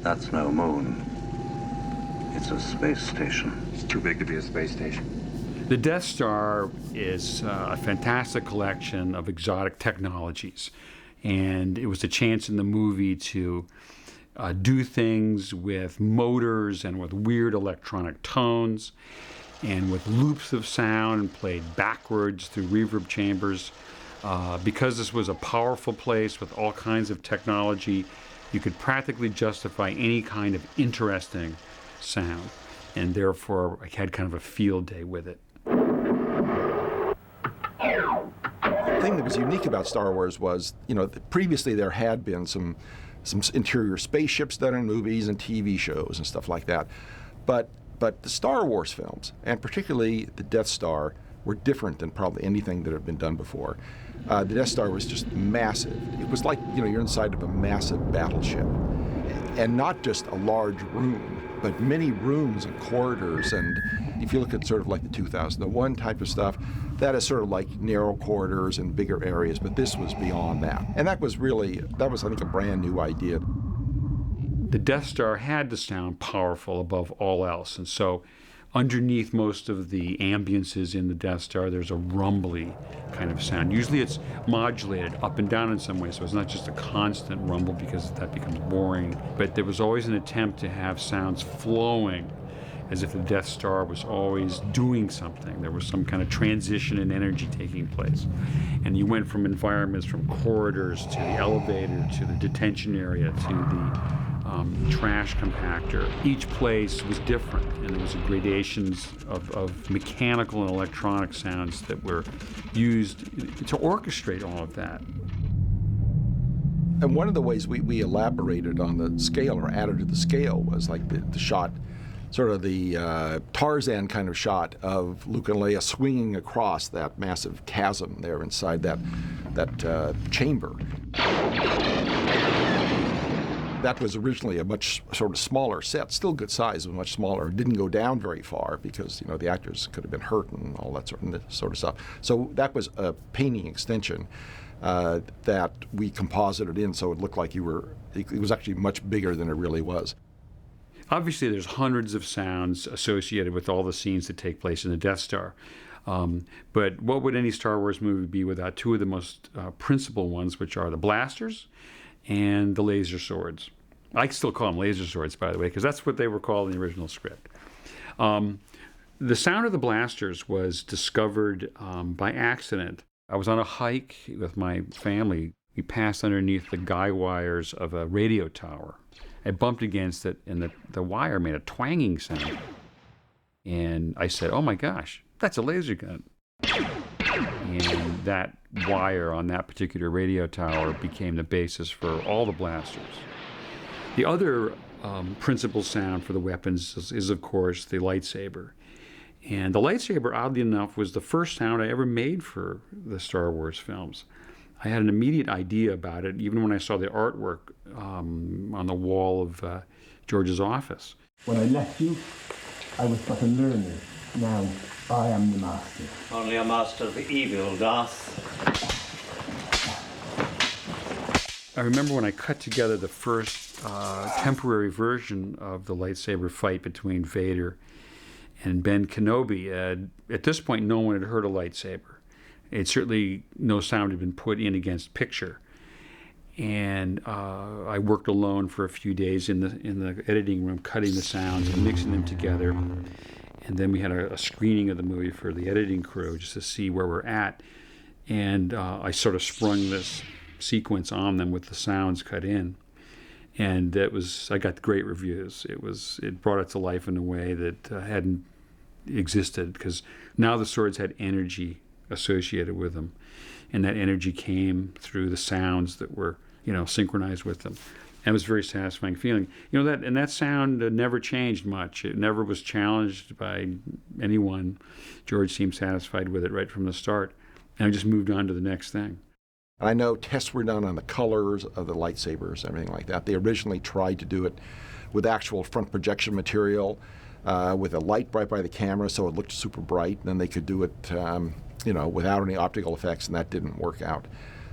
That's no moon. It's a space station. It's too big to be a space station. The Death Star is a fantastic collection of exotic technologies. And it was a chance in the movie to do things with motors and with weird electronic tones and with loops of sound played backwards through reverb chambers. Because this was a powerful place with all kinds of technology, you could practically justify any kind of interesting sound. And therefore, I had kind of a field day with it. The thing that was unique about Star Wars was, previously there had been some interior spaceships done in movies and TV shows and stuff like that. But the Star Wars films, and particularly the Death Star, were different than probably anything that had been done before. The Death Star was just massive. It was like, you're inside of a massive battleship. And not just a large room, but many rooms and corridors. And if you look at sort of like the 2001 type of stuff, that is sort of like narrow corridors and bigger areas, but this was beyond that. And that was, I think, a brand new idea. The Death Star had to sound powerful above all else, and so underneath most of the ambiances in the Death Star, there's a rumbly kind of sound. Usually it's modulated up and down in some way, so it's not just a constant rumble because that becomes boring. But there was always an attempt to have sounds flowing as if the Death Star was always doing something. There was some kind of transition in energy taking place. And you went from environments, from corridors to the elevator to the detention area to the trash compactor. Each place was different, and there was gradations of mechanical and electronic sounds that were used to orchestrate all of that. And one of the ways we elaborated on the scale, or added to the scale, was like the shot, sort of the Tarzan kind of shot of Luke and Leia swinging across that massive chasm there inside that chamber. That was originally a much sort of smaller set, still good size, but much smaller. It didn't go down very far because, the actors could have been hurt and all that sort of stuff. So that was a painting extension that we composited in, so it looked like it was actually much bigger than it really was. Obviously, there's hundreds of sounds associated with all the scenes that take place in the Death Star. But what would any Star Wars movie be without two of the most principal ones, which are the blasters and the laser swords? I still call them laser swords, by the way, because that's what they were called in the original script. The sound of the blasters was discovered by accident. I was on a hike with my family. We passed underneath the guy wires of a radio tower. I bumped against it, and the wire made a twanging sound. And I said, "Oh my gosh, that's a laser gun." And that wire on that particular radio tower became the basis for all the blasters. The other principal sound for the weapons is, of course, the lightsaber. And the lightsaber, oddly enough, was the first sound I ever made for the Star Wars films. I had an immediate idea about it, even when I saw the artwork on the wall of George's office. When I left you, I was but a learner. Now I am the master. Only a master of evil, Darth. I remember when I cut together the first temporary version of the lightsaber fight between Vader and Ben Kenobi. At this point, no one had heard a lightsaber. It certainly, no sound had been put in against picture. And I worked alone for a few days in the editing room, cutting the sounds and mixing them together. And then we had a screening of the movie for the editing crew just to see where we're at. And I sort of sprung this sequence on them with the sounds cut in. And I got great reviews. It brought it to life in a way that hadn't existed, because now the swords had energy associated with them, and that energy came through the sounds that were, synchronized with them. And it was a very satisfying feeling. That sound never changed much. It never was challenged by anyone. George seemed satisfied with it right from the start, and I just moved on to the next thing. I know tests were done on the colors of the lightsabers and everything like that. They originally tried to do it with actual front projection material, with a light right by the camera, so it looked super bright. And then they could do it, without any optical effects, and that didn't work out.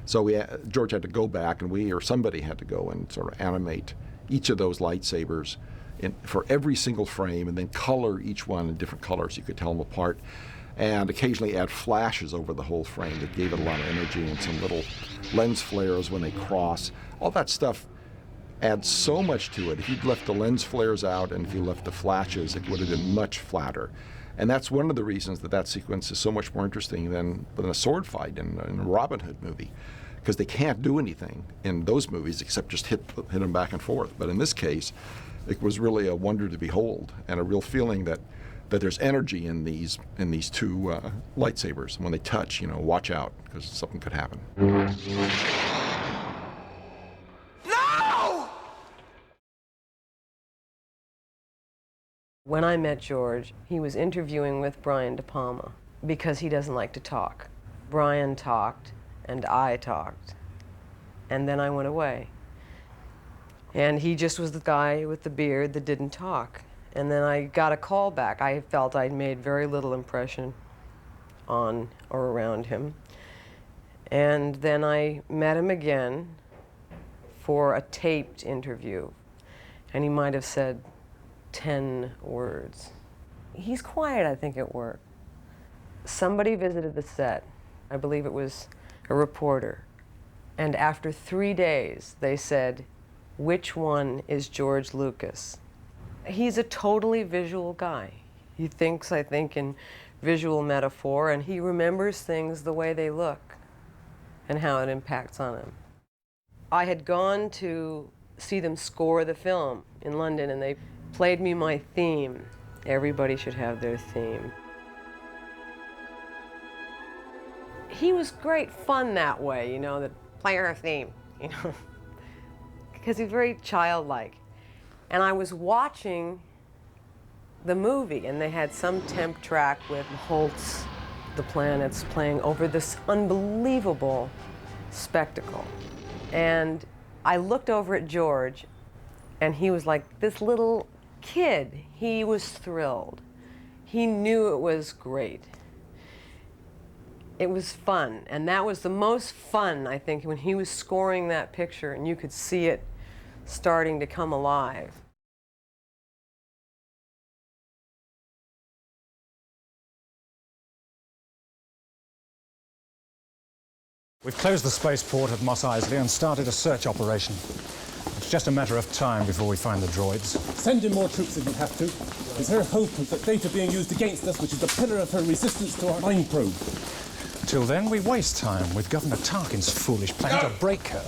So George had to go back, and somebody had to go and sort of animate each of those lightsabers for every single frame, and then color each one in different colors so you could tell them apart, and occasionally add flashes over the whole frame that gave it a lot of energy, and some little lens flares when they cross. All that stuff adds so much to it. If you'd left the lens flares out and if you left the flashes, it would have been much flatter. And that's one of the reasons that sequence is so much more interesting than a sword fight in a Robin Hood movie, because they can't do anything in those movies except just hit them back and forth. But in this case, it was really a wonder to behold, and a real feeling that there's energy in these two lightsabers. And when they touch, watch out, because something could happen. When I met George, he was interviewing with Brian De Palma because he doesn't like to talk. Brian talked, and I talked, and then I went away. And he just was the guy with the beard that didn't talk. And then I got a call back. I felt I'd made very little impression on or around him. And then I met him again for a taped interview, and he might have said 10 words. He's quiet, I think, at work. Somebody visited the set. I believe it was a reporter. And after 3 days, they said, "Which one is George Lucas?" He's a totally visual guy. He thinks, I think, in visual metaphor, and he remembers things the way they look and how it impacts on him. I had gone to see them score the film in London, and they played me my theme. Everybody should have their theme. He was great fun that way, the player theme, because he's very childlike. And I was watching the movie, and they had some temp track with Holtz, the planets, playing over this unbelievable spectacle. And I looked over at George, and he was like this little kid. He was thrilled. He knew it was great. It was fun, and that was the most fun, I think, when he was scoring that picture and you could see it starting to come alive. We've closed the spaceport at Mos Eisley and started a search operation. It's just a matter of time before we find the droids. Send in more troops if you have to. It's her hope that data being used against us, which is the pillar of her resistance to our mind probe. Till then, we waste time with Governor Tarkin's foolish plan to break her.